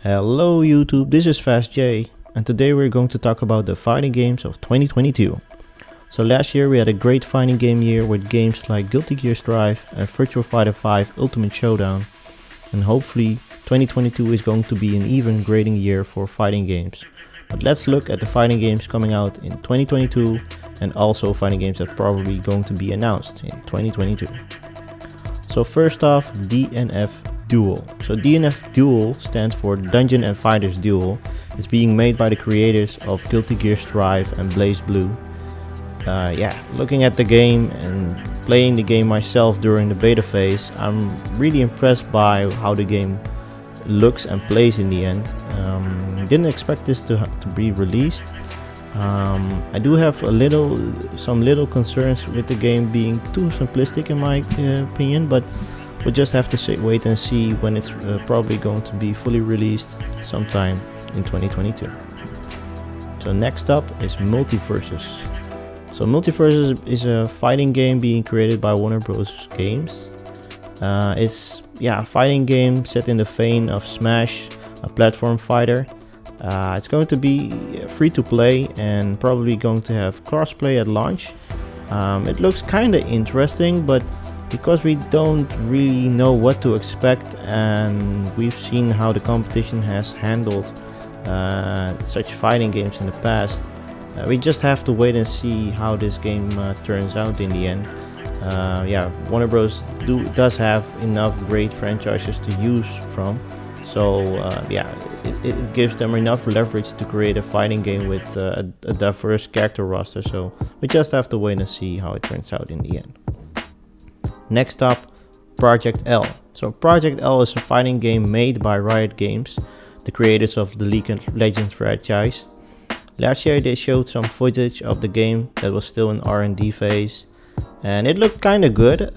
Hello YouTube, this is Fast J, and today we're going to talk about the fighting games of 2022. So last year we had a great fighting game year with games like Guilty Gear Strive and Virtua Fighter 5 Ultimate Showdown, and hopefully 2022 is going to be an even greater year for fighting games. But let's look at the fighting games coming out in 2022 and also fighting games that are probably going to be announced in 2022. So first off, DNF Duel. So DNF Duel stands for Dungeon and Fighters Duel. It's being made by the creators of Guilty Gear Strive and Blaze Blue. Looking at the game and playing the game myself during the beta phase, I'm really impressed by how the game looks and plays in the end. Didn't expect this to be released. I do have some little concerns with the game being too simplistic in my opinion, but we'll just have to wait and see when it's probably going to be fully released sometime in 2022. So next up is Multiversus. So Multiversus is a fighting game being created by Warner Bros. Games. It's a fighting game set in the vein of Smash, a platform fighter. It's going to be free to play and probably going to have crossplay at launch. It looks kind of interesting, but because we don't really know what to expect and we've seen how the competition has handled such fighting games in the past, we just have to wait and see how this game turns out in the end. Warner Bros. Does have enough great franchises to use from, so it gives them enough leverage to create a fighting game with a diverse character roster, so we just have to wait and see how it turns out in the end. Next up, Project L. So Project L is a fighting game made by Riot Games, the creators of the League of Legends franchise. Last year they showed some footage of the game that was still in R&D phase, and it looked kind of good.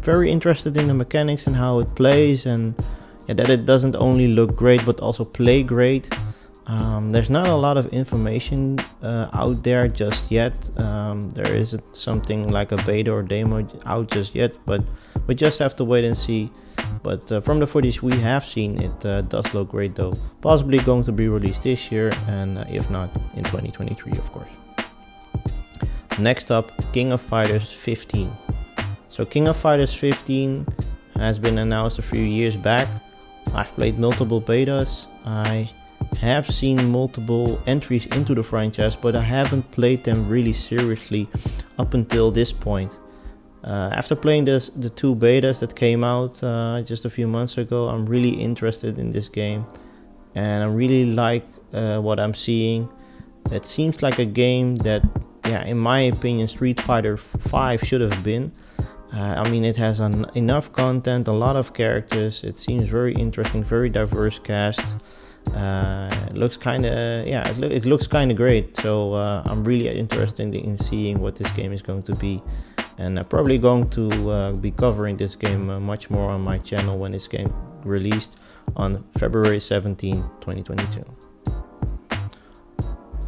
Very interested in the mechanics and how it plays, and that it doesn't only look great but also play great. There's not a lot of information out there just yet. There isn't something like a beta or demo out just yet, but we just have to wait and see. But from the footage we have seen, it does look great though. Possibly going to be released this year, and if not, in 2023 of course. Next up, King of Fighters 15. So King of Fighters 15 has been announced a few years back. I've played multiple betas. I have seen multiple entries into the franchise, but I haven't played them really seriously up until this point. After playing the two betas that came out just a few months ago, I'm really interested in this game, and I really like what I'm seeing. It seems like a game that, in my opinion, Street Fighter 5 should have been. It has enough content, a lot of characters. It seems very interesting, very diverse cast. It looks kind of it looks kind of great. So I'm really interested in seeing what this game is going to be, and I'm probably going to be covering this game much more on my channel when this game released on February 17, 2022.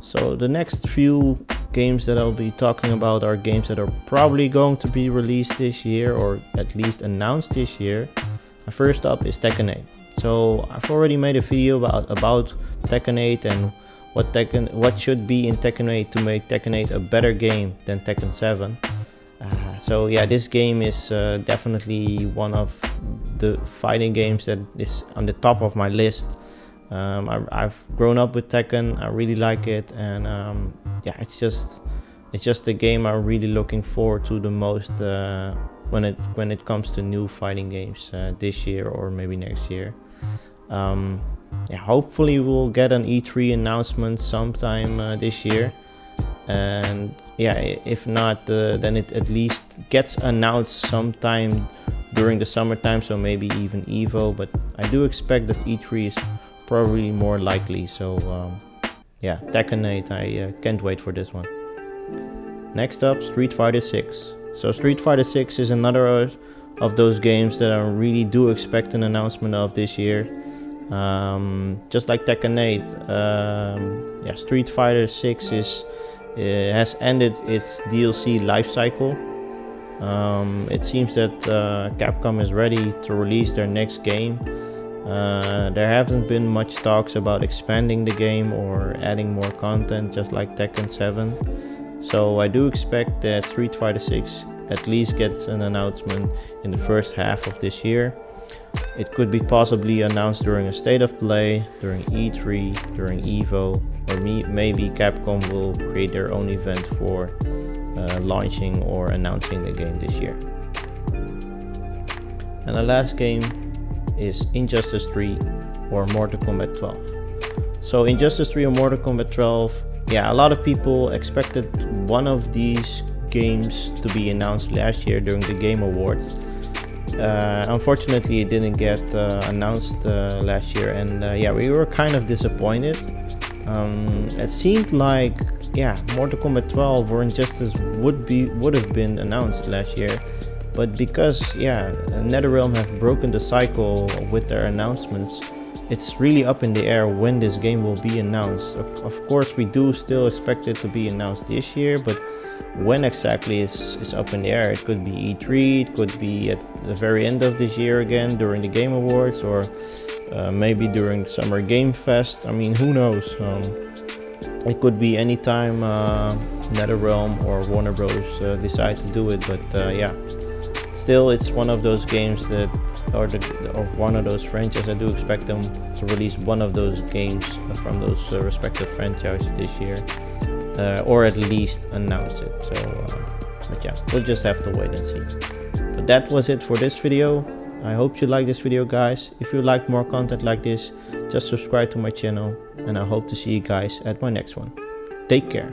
So the next few games that I'll be talking about are games that are probably going to be released this year, or at least announced this year. First up is Tekken 8. So I've already made a video about Tekken 8 and what should be in Tekken 8 to make Tekken 8 a better game than Tekken 7. This game is definitely one of the fighting games that is on the top of my list. I've grown up with Tekken. I really like it, and it's just a game I'm really looking forward to the most when it comes to new fighting games this year or maybe next year. Hopefully we'll get an E3 announcement sometime this year, and if not, then it at least gets announced sometime during the summertime, so maybe even Evo, but I do expect that E3 is probably more likely. So Tekken 8, I can't wait for this one. Next up, Street Fighter 6. So Street Fighter 6 is another of those games that I really do expect an announcement of this year. Just like Tekken 8, Street Fighter 6 has ended its DLC life cycle. It seems that Capcom is ready to release their next game. There haven't been much talks about expanding the game or adding more content, just like Tekken 7. So I do expect that Street Fighter 6 at least gets an announcement in the first half of this year. It could be possibly announced during a state of play, during E3, during EVO, or maybe Capcom will create their own event for launching or announcing the game this year. And the last game is Injustice 3 or Mortal Kombat 12. So Injustice 3 or Mortal Kombat 12, yeah, a lot of people expected one of these games to be announced last year during the Game Awards. Unfortunately, it didn't get announced last year, and yeah, we were kind of disappointed. It seemed like, yeah, Mortal Kombat 12 or Injustice would have been announced last year, but because, yeah, NetherRealm have broken the cycle with their announcements, it's really up in the air when this game will be announced. Of course, we do still expect it to be announced this year, but when exactly is up in the air. It could be E3, it could be at the very end of this year again during the Game Awards, or maybe during Summer Game Fest. I mean, who knows? It could be anytime NetherRealm or Warner Bros. Decide to do it, but yeah, still it's one of those games that, or one of those franchises. I do expect them to release one of those games from those respective franchises this year. Or at least announce it. So but yeah, we'll just have to wait and see. But that was it for this video. I hope you like this video, guys. If you like more content like this, just subscribe to my channel, and I hope to see you guys at my next one. Take care.